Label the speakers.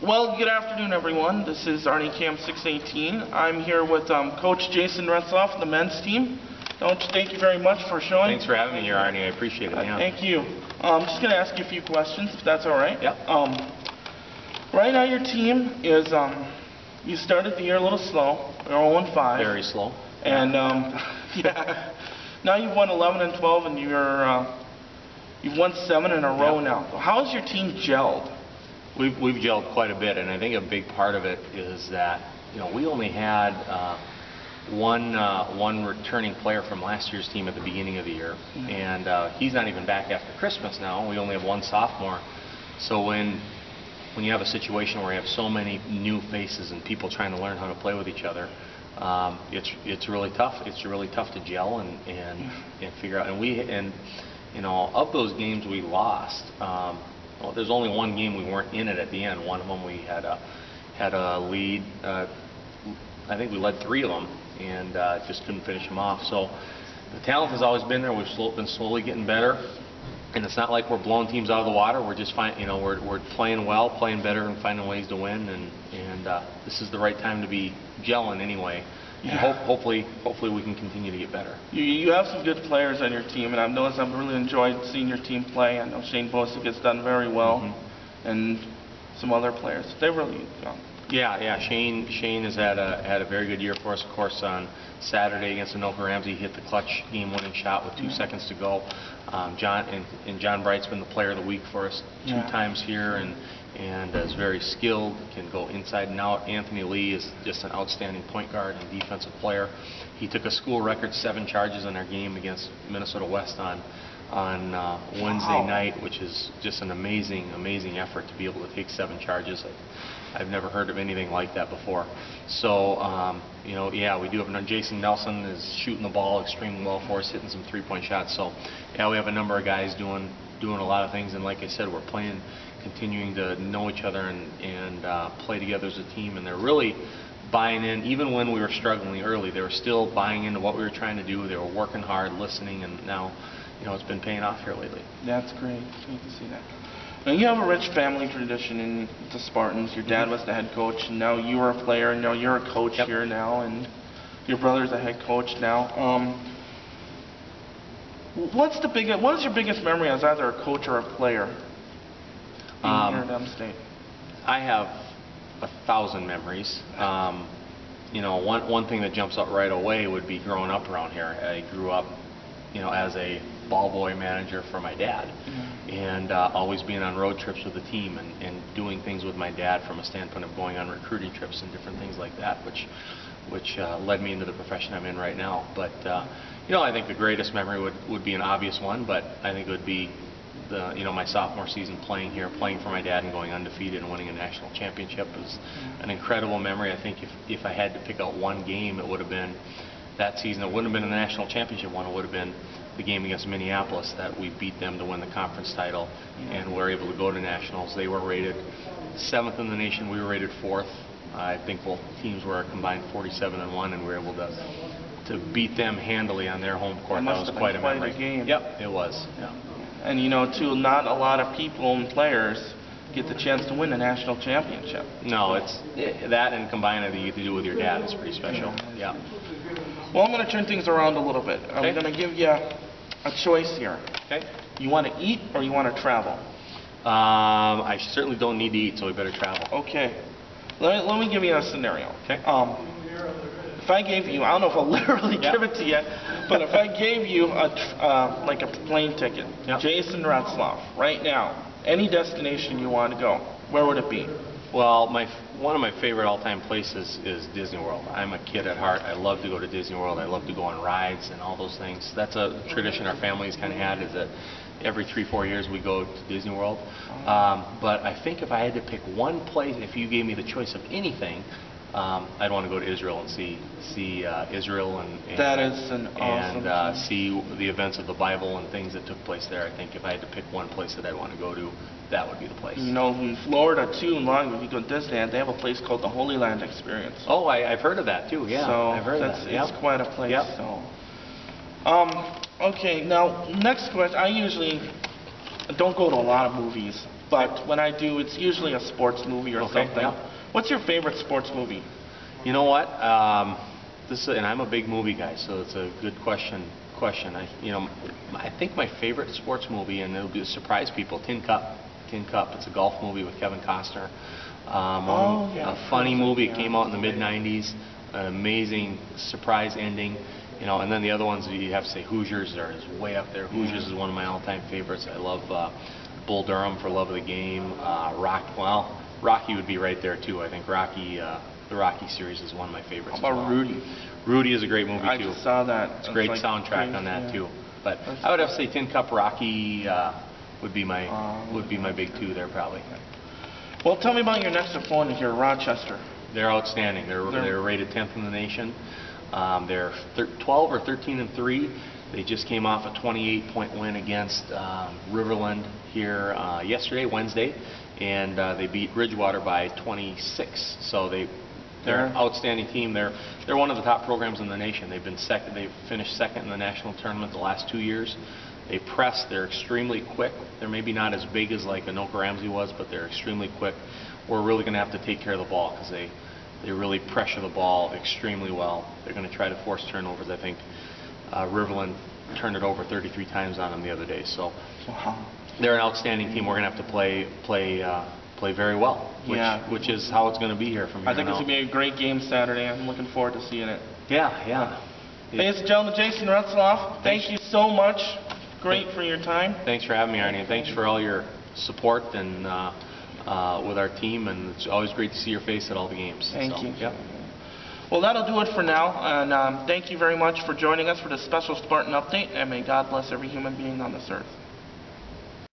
Speaker 1: Well, good afternoon, everyone. This is Arnie Cam 618. I'm here with Coach Jason Retzlaff, the men's team. Coach, thank you very much for showing.
Speaker 2: Thanks for having me here, Arnie. I appreciate it. Yeah.
Speaker 1: Thank you. I'm just going to ask you a few questions, if that's all right.
Speaker 2: Yep.
Speaker 1: Right now, your team is, you started the year a little slow. You're 0-5.
Speaker 2: Very slow.
Speaker 1: And, yeah. Now you've won 11 and 12, and you've won 7 in a row now. How has your team gelled?
Speaker 2: We've gelled quite a bit, and I think a big part of it is that we only had one returning player from last year's team at the beginning of the year, and he's not even back after Christmas now. We only have one sophomore. So when you have a situation where you have so many new faces and people trying to learn how to play with each other, it's really tough. It's really tough to gel and figure out. And of those games we lost. Well, there's only one game we weren't in it at the end. One of them we had a lead. I think we led 3 of them and just couldn't finish them off. So the talent has always been there. We've been slowly getting better, and it's not like we're blowing teams out of the water. We're just we're playing well, playing better, and finding ways to win. And this is the right time to be gelling anyway. Yeah. Hopefully we can continue to get better.
Speaker 1: You have some good players on your team, and I've noticed I've really enjoyed seeing your team play. I know Shane Bosick has done very well, and some other players. They're really
Speaker 2: Yeah. Shane has had a very good year for us. Of course, on Saturday against Anoka Ramsey, he hit the clutch game-winning shot with 2 seconds to go. John Bright's been the player of the week for us 2 times here, and is very skilled, can go inside and out. Anthony Lee is just an outstanding point guard and defensive player. He took a school record 7 charges in our game against Minnesota West on Wednesday night, which is just an amazing effort to be able to take 7 charges. I've never heard of anything like that before. So, we do have Jason Nelson is shooting the ball extremely well for us, hitting some 3-point shots. So, yeah, we have a number of guys doing a lot of things, and like I said, we're continuing to know each other and play together as a team, and they're really buying in. Even when we were struggling early, they were still buying into what we were trying to do. They were working hard, listening, and now, it's been paying off here lately.
Speaker 1: That's great. Great to see that. Now, you have a rich family tradition in the Spartans. Your dad was the head coach, and now you are a player, and now you're a coach here now, and your brother's a head coach now. What is your biggest memory as either a coach or a player being here at M-State?
Speaker 2: I have 1,000 memories. One thing that jumps out right away would be growing up around here. I grew up, as a ball boy manager for my dad, and always being on road trips with the team and doing things with my dad from a standpoint of going on recruiting trips and different things like that, which led me into the profession I'm in right now. But I think the greatest memory would be an obvious one, but I think it would be my sophomore season playing here, playing for my dad and going undefeated and winning a national championship is an incredible memory. I think if I had to pick out one game, it would have been that season. It wouldn't have been the national championship one. It would have been the game against Minneapolis that we beat them to win the conference title, and were able to go to nationals. They were rated 7th in the nation. We were rated 4th. I think both teams were combined 47-1, and we were able to beat them handily on their home court. That was quite a memory.
Speaker 1: Game.
Speaker 2: Yep, it was. Yeah.
Speaker 1: And too, not a lot of people and players get the chance to win a national championship.
Speaker 2: No, it's that, and combined that you get to do with your dad is pretty special. Yeah.
Speaker 1: Well, I'm going to turn things around a little bit. I'm going to give you a choice here.
Speaker 2: Okay.
Speaker 1: You want to eat or you want to travel?
Speaker 2: I certainly don't need to eat, so we better travel.
Speaker 1: Okay. Let me give you a scenario.
Speaker 2: Okay.
Speaker 1: If I gave you, I don't know if I'll literally give it to you, but if I gave you like a plane ticket, Jason Retzlaff, right now, any destination you want to go, where would it be?
Speaker 2: Well, one of my favorite all-time places is Disney World. I'm a kid at heart. I love to go to Disney World. I love to go on rides and all those things. That's a tradition our family's kind of had, is that every 3-4 years we go to Disney World. But I think if I had to pick one place, if you gave me the choice of anything, I'd want to go to Israel and see Israel and
Speaker 1: that is an awesome
Speaker 2: and see the events of the Bible and things that took place there. I think if I had to pick one place that I'd want to go to, that would be the place.
Speaker 1: In Florida too, if you go to Disneyland, they have a place called the Holy Land Experience.
Speaker 2: Oh, I've heard of that too. Yeah,
Speaker 1: so
Speaker 2: I've heard of that.
Speaker 1: It's quite a place.
Speaker 2: Yep.
Speaker 1: So. Okay, now next question. I usually don't go to a lot of movies. but when I do, it's usually a sports movie or something.
Speaker 2: Yeah.
Speaker 1: What's your favorite sports movie?
Speaker 2: You know what? And I'm a big movie guy, so it's a good question. I think my favorite sports movie, and it'll surprise people, Tin Cup. Tin Cup. It's a golf movie with Kevin Costner. A funny movie. It came out in the mid-'90s. An amazing surprise ending. And then the other ones you have to say Hoosiers is way up there. Hoosiers is one of my all-time favorites. I love Bull Durham for Love of the Game. Rocky would be right there too. I think the Rocky series is one of my favorites.
Speaker 1: How about Rudy?
Speaker 2: Rudy is a great movie too.
Speaker 1: I just saw that.
Speaker 2: It's a great soundtrack on that too. But I would have to say Tin Cup, Rocky would be my big two there probably.
Speaker 1: Well, tell me about your next opponent here, Rochester.
Speaker 2: They're outstanding. They're rated 10th in the nation. They're 12 or 13-3. They just came off a 28-point win against Riverland here yesterday, Wednesday, and they beat Bridgewater by 26. So they're an outstanding team. They're one of the top programs in the nation. They've been second. They've finished second in the national tournament the last 2 years. They press. They're extremely quick. They're maybe not as big as like Anoka Ramsey was, but they're extremely quick. We're really going to have to take care of the ball because they really pressure the ball extremely well. They're going to try to force turnovers. I think Riverland turned it over 33 times on them the other day. So they're an outstanding team. We're going to have to play very well, which is how it's going to be here from here on out.
Speaker 1: I think it's going to be a great game Saturday. I'm looking forward to seeing it.
Speaker 2: Yeah.
Speaker 1: Ladies and gentlemen, Jason Retzlaff, thank you so much. Great for your time.
Speaker 2: Thanks for having me, Arnie, and thanks for all your support and with our team, and it's always great to see your face at all the games.
Speaker 1: Thank you.
Speaker 2: Yep.
Speaker 1: Well, that'll do it for now, and thank you very much for joining us for this special Spartan update, and may God bless every human being on this earth.